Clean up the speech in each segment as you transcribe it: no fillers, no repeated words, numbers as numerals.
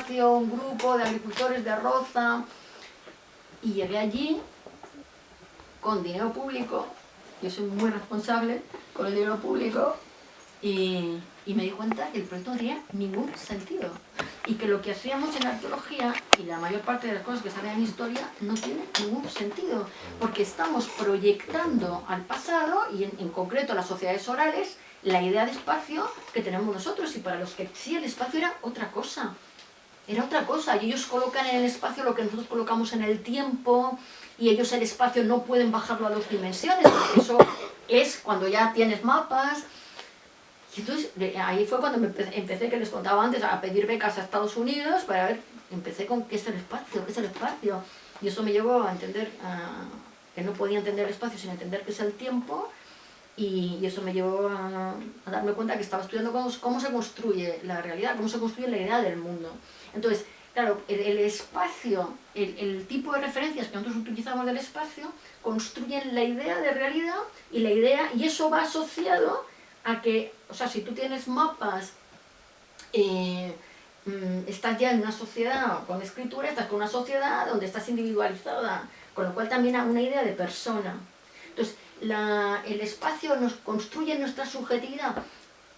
espacio, un grupo de agricultores de Roza, y llegué allí con dinero público, yo soy muy responsable con el dinero público, y me di cuenta que el proyecto no tenía ningún sentido, y que lo que hacíamos en arqueología, y la mayor parte de las cosas que salen en historia, no tiene ningún sentido, porque estamos proyectando al pasado, y en concreto a las sociedades orales, la idea de espacio que tenemos nosotros, y para los que sí el espacio era otra cosa, y ellos colocan en el espacio lo que nosotros colocamos en el tiempo, y ellos el espacio no pueden bajarlo a 2 dimensiones, porque eso es cuando ya tienes mapas. Y entonces ahí fue cuando empecé, que les contaba antes, a pedir becas a Estados Unidos para ver, empecé con qué es el espacio, y eso me llevó a entender que no podía entender el espacio sin entender qué es el tiempo, y eso me llevó a darme cuenta que estaba estudiando cómo se construye la realidad, cómo se construye la idea del mundo. Entonces, claro, el espacio, el tipo de referencias que nosotros utilizamos del espacio construyen la idea de realidad, y eso va asociado a que, o sea, si tú tienes mapas, estás ya en una sociedad con escritura, estás con una sociedad donde estás individualizada, con lo cual también hay una idea de persona. Entonces, el espacio nos construye nuestra subjetividad.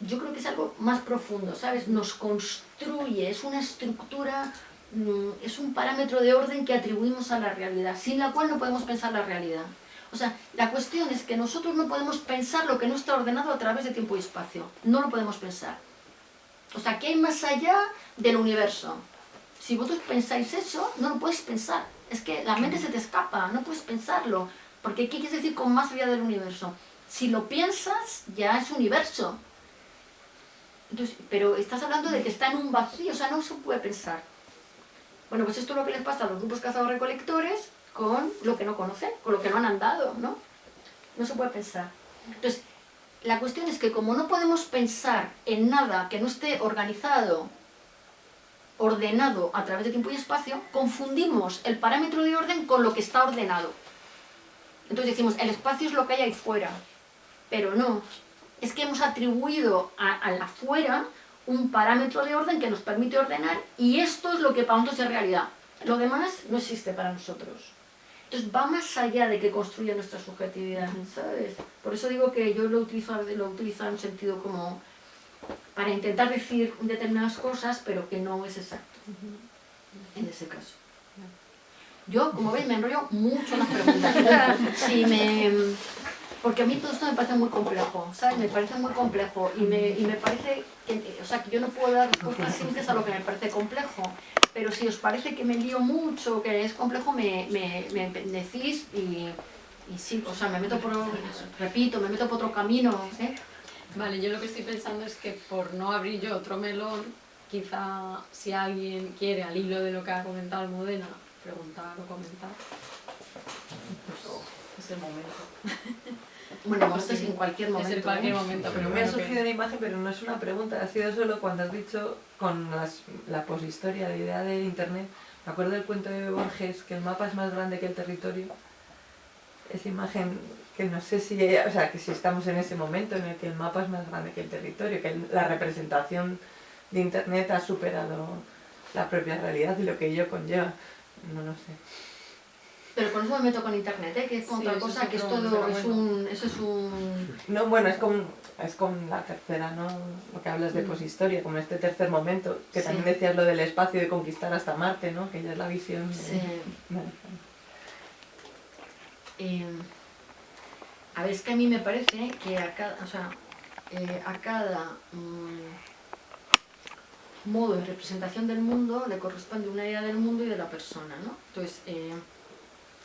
Yo creo que es algo más profundo, ¿sabes? Nos construye, es una estructura, es un parámetro de orden que atribuimos a la realidad, sin la cual no podemos pensar la realidad. O sea, la cuestión es que nosotros no podemos pensar lo que no está ordenado a través de tiempo y espacio. No lo podemos pensar. O sea, ¿qué hay más allá del universo? Si vosotros pensáis eso, no lo puedes pensar. Es que la mente se te escapa, no puedes pensarlo. Porque ¿qué quieres decir con más allá del universo? Si lo piensas, ya es universo. Entonces, pero estás hablando de que está en un vacío, o sea, no se puede pensar. Bueno, pues esto es lo que les pasa a los grupos cazadores-recolectores con lo que no conocen, con lo que no han andado, ¿no? No se puede pensar. Entonces, la cuestión es que como no podemos pensar en nada que no esté organizado, ordenado a través de tiempo y espacio, confundimos el parámetro de orden con lo que está ordenado. Entonces decimos, el espacio es lo que hay ahí fuera, pero no. Es que hemos atribuido al afuera un parámetro de orden que nos permite ordenar, y esto es lo que para nosotros es realidad. Lo demás no existe para nosotros. Entonces va más allá de que construye nuestra subjetividad, ¿sabes? Por eso digo que yo lo utilizo en un sentido como para intentar decir determinadas cosas, pero que no es exacto en ese caso. Yo, como veis, me enrollo mucho en las preguntas. Porque a mí todo esto me parece muy complejo, ¿sabes? Me parece muy complejo, y me parece que, o sea, que yo no puedo dar respuestas simples a lo que me parece complejo. Pero si os parece que me lío mucho, que es complejo, me decís, y sí, o sea, me meto por otro camino, ¿eh? Vale, yo lo que estoy pensando es que por no abrir yo otro melón, quizá si alguien quiere, al hilo de lo que ha comentado Almudena, preguntar o comentar, pues es el momento. Bueno, esto es en cualquier momento. Es en cualquier momento, pero me ha surgido una imagen, pero no es una pregunta, ha sido solo cuando has dicho con la poshistoria, la idea de internet. Me acuerdo del cuento de Borges, que el mapa es más grande que el territorio. Esa imagen que no sé si, o sea, que si estamos en ese momento en el que el mapa es más grande que el territorio, que la representación de internet ha superado la propia realidad y lo que ello conlleva. No lo sé. Pero con eso me meto con internet, ¿eh? Que es otra cosa, que es todo, eso es un... No, bueno, es con la tercera, ¿no? Lo que hablas de poshistoria, como este tercer momento, que también decías lo del espacio, de conquistar hasta Marte, ¿no? Que ya es la visión. Sí. A ver, es que a mí me parece que a cada modo de representación del mundo le corresponde una idea del mundo y de la persona, ¿no? Entonces,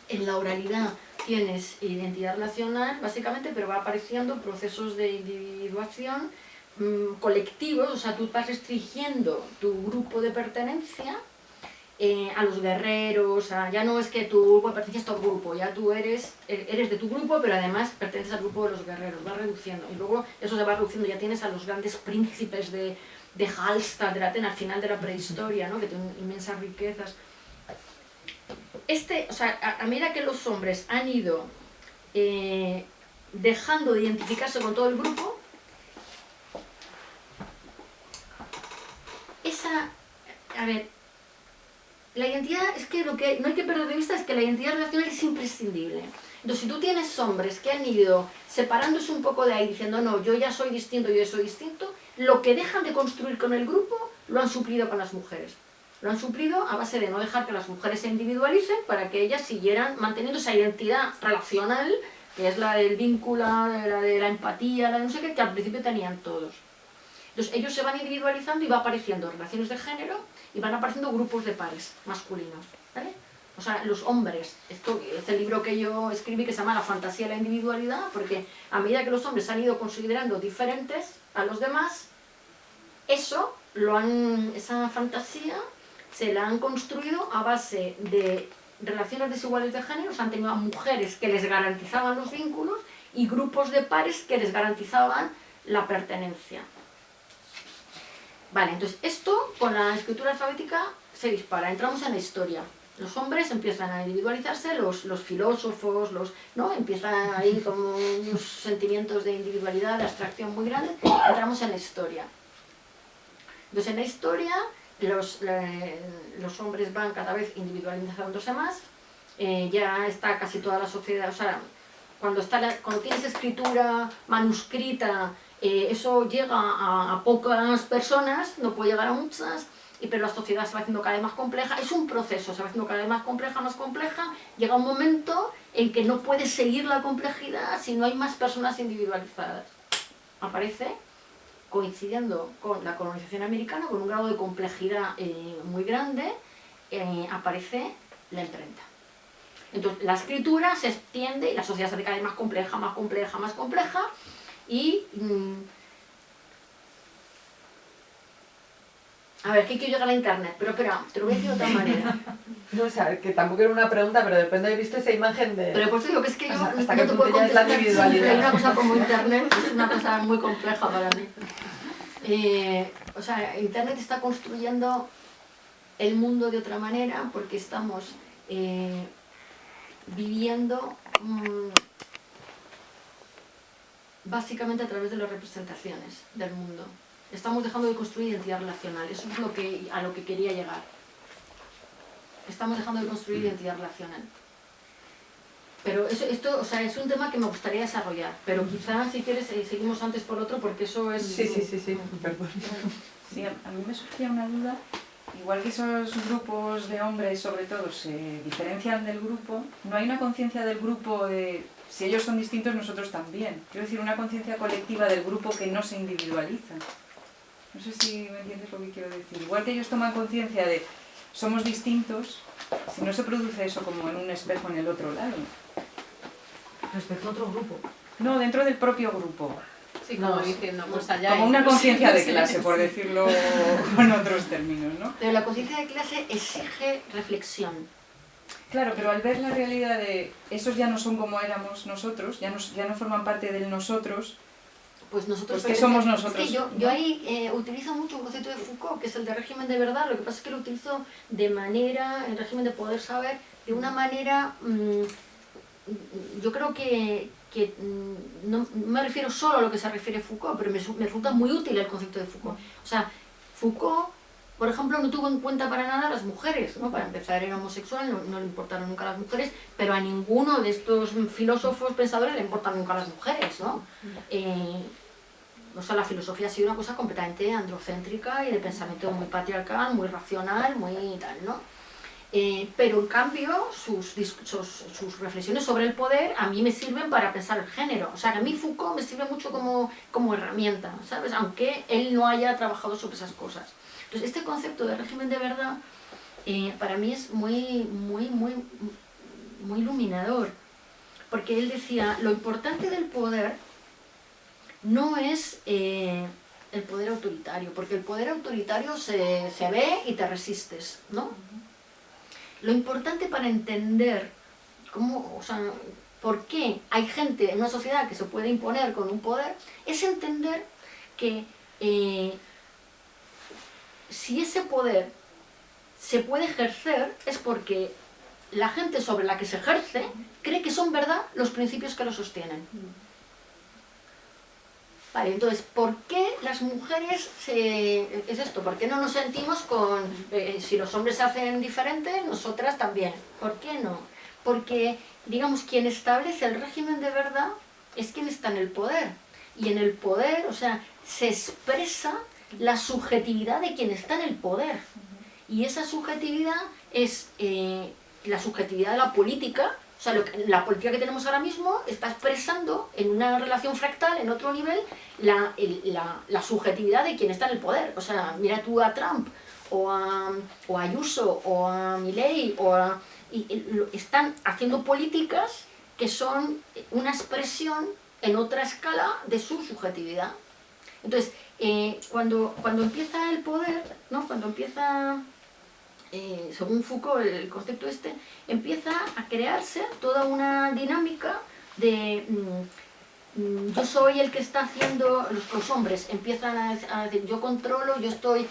en la oralidad tienes identidad relacional, básicamente, pero va apareciendo procesos de individuación colectivos, o sea, tú vas restringiendo tu grupo de pertenencia a los guerreros, ya no es que tu grupo pertenece a tu grupo, ya tú eres de tu grupo, pero además perteneces al grupo de los guerreros, va reduciendo, y luego eso se va reduciendo, ya tienes a los grandes príncipes de Hallstatt, de Atenas, al final de la prehistoria, ¿no? Que tienen inmensas riquezas. O sea, a medida que los hombres han ido dejando de identificarse con todo el grupo, la identidad, es que lo que no hay que perder de vista es que la identidad relacional es imprescindible. Entonces, si tú tienes hombres que han ido separándose un poco de ahí, diciendo, no, yo ya soy distinto, yo ya soy distinto, lo que dejan de construir con el grupo lo han suplido con las mujeres. Lo han suplido a base de no dejar que las mujeres se individualicen para que ellas siguieran manteniendo esa identidad relacional, que es la del vínculo, la de la empatía, la de no sé qué, que al principio tenían todos. Entonces ellos se van individualizando y va apareciendo relaciones de género y van apareciendo grupos de pares masculinos, ¿vale? O sea, los hombres, esto es el libro que yo escribí que se llama La fantasía de la individualidad, porque a medida que los hombres se han ido considerando diferentes a los demás, esa fantasía se la han construido a base de relaciones desiguales de género, o sea, han tenido a mujeres que les garantizaban los vínculos y grupos de pares que les garantizaban la pertenencia. Vale, entonces esto con la escritura alfabética se dispara, entramos en la historia. Los hombres empiezan a individualizarse, los filósofos, ¿no? Empiezan ahí como unos sentimientos de individualidad, de abstracción muy grandes, entramos en la historia. Entonces en la historia los hombres van cada vez individualizándose más, ya está casi toda la sociedad, o sea, cuando tienes escritura manuscrita, eso llega a pocas personas, no puede llegar a muchas, pero la sociedad se va haciendo cada vez más compleja, es un proceso, se va haciendo cada vez más compleja, llega un momento en que no puedes seguir la complejidad si no hay más personas individualizadas. Aparece, coincidiendo con la colonización americana, con un grado de complejidad muy grande, aparece la imprenta. Entonces la escritura se extiende y la sociedad se hace cada vez más compleja, y... a ver, ¿qué quiero llegar a internet? Pero espera, te lo voy a decir de otra manera. No, o sea, que tampoco era una pregunta, pero depende de visto esa imagen de... Pero por eso digo que es que yo hasta no que te puedo contestar la individualidad. hay una cosa como internet, es una cosa muy compleja para mí. O sea, internet está construyendo el mundo de otra manera porque estamos viviendo básicamente a través de las representaciones del mundo. Estamos dejando de construir identidad relacional, eso es a lo que quería llegar. Estamos dejando de construir identidad relacional. Pero esto, o sea, es un tema que me gustaría desarrollar, pero quizás si quieres seguimos antes por otro porque eso es... Sí, perdón. Sí, a mí me surgía una duda, igual que esos grupos de hombres sobre todo se diferencian del grupo, no hay una conciencia del grupo de si ellos son distintos nosotros también. Quiero decir, una conciencia colectiva del grupo que no se individualiza. No sé si me entiendes lo que quiero decir. Igual que ellos toman conciencia de somos distintos, si no se produce eso como en un espejo en el otro lado. Respecto a otro grupo. No, dentro del propio grupo. Sí, como diciendo, pues allá como hay... una conciencia de clase, por decirlo con otros términos, ¿no? Pero la conciencia de clase exige reflexión. Claro, pero al ver la realidad de esos ya no son como éramos nosotros, ya no forman parte del nosotros, pues nosotros... Pues ¿qué somos nosotros? Es que yo ahí utilizo mucho un concepto de Foucault, que es el de régimen de verdad, lo que pasa es que lo utilizo de manera, el régimen de poder saber, de una manera, yo creo que no me refiero solo a lo que se refiere Foucault, pero me resulta muy útil el concepto de Foucault. O sea, Foucault, por ejemplo, no tuvo en cuenta para nada a las mujeres, ¿no? Para empezar era homosexual, no le importaron nunca las mujeres, pero a ninguno de estos filósofos pensadores le importan nunca las mujeres, ¿no? O sea, la filosofía ha sido una cosa completamente androcéntrica y de pensamiento muy patriarcal, muy racional, muy tal, ¿no? Pero en cambio sus reflexiones sobre el poder a mí me sirven para pensar el género. O sea, que a mí Foucault me sirve mucho como herramienta, ¿sabes? Aunque él no haya trabajado sobre esas cosas. Entonces, este concepto de régimen de verdad para mí es muy iluminador. Porque él decía, lo importante del poder no es el poder autoritario, porque el poder autoritario se ve y te resistes, ¿no? Lo importante para entender cómo, o sea, por qué hay gente en una sociedad que se puede imponer con un poder, es entender que si ese poder se puede ejercer es porque la gente sobre la que se ejerce cree que son verdad los principios que lo sostienen. Vale, entonces, ¿por qué las mujeres es esto? ¿Por qué no nos sentimos con... si los hombres se hacen diferente, nosotras también? ¿Por qué no? Porque, digamos, quien establece el régimen de verdad es quien está en el poder. Y en el poder, o sea, se expresa la subjetividad de quien está en el poder. Y esa subjetividad es la subjetividad de la política. O sea, la política que tenemos ahora mismo está expresando en una relación fractal, en otro nivel, la subjetividad de quien está en el poder. O sea, mira tú a Trump, o a Ayuso, o a Milei, están haciendo políticas que son una expresión en otra escala de su subjetividad. Entonces, cuando empieza el poder, ¿no? Cuando empieza... según Foucault, el concepto empieza a crearse toda una dinámica de yo soy el que está haciendo, los hombres empiezan a decir yo controlo, yo estoy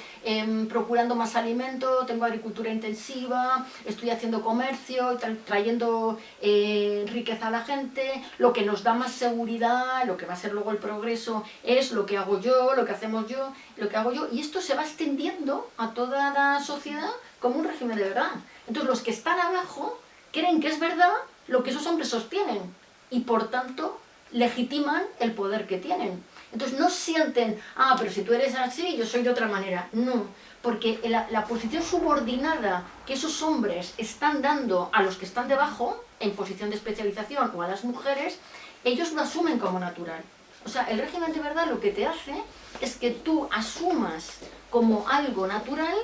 procurando más alimento, tengo agricultura intensiva, estoy haciendo comercio, trayendo riqueza a la gente, lo que nos da más seguridad, lo que va a ser luego el progreso es lo que hago yo, lo que hacemos yo, lo que hago yo, y esto se va extendiendo a toda la sociedad como un régimen de verdad. Entonces los que están abajo creen que es verdad lo que esos hombres sostienen y por tanto legitiman el poder que tienen. Entonces no sienten, pero si tú eres así, yo soy de otra manera. No, porque la posición subordinada que esos hombres están dando a los que están debajo, en posición de especialización, o a las mujeres, ellos lo asumen como natural. O sea, el régimen de verdad lo que te hace es que tú asumas como algo natural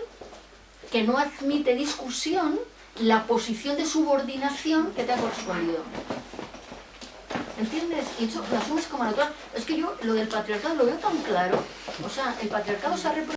que no admite discusión la posición de subordinación que te ha correspondido. ¿Entiendes? Y eso lo asumes como natural. Es que yo lo del patriarcado lo veo tan claro. O sea, el patriarcado se ha reproducido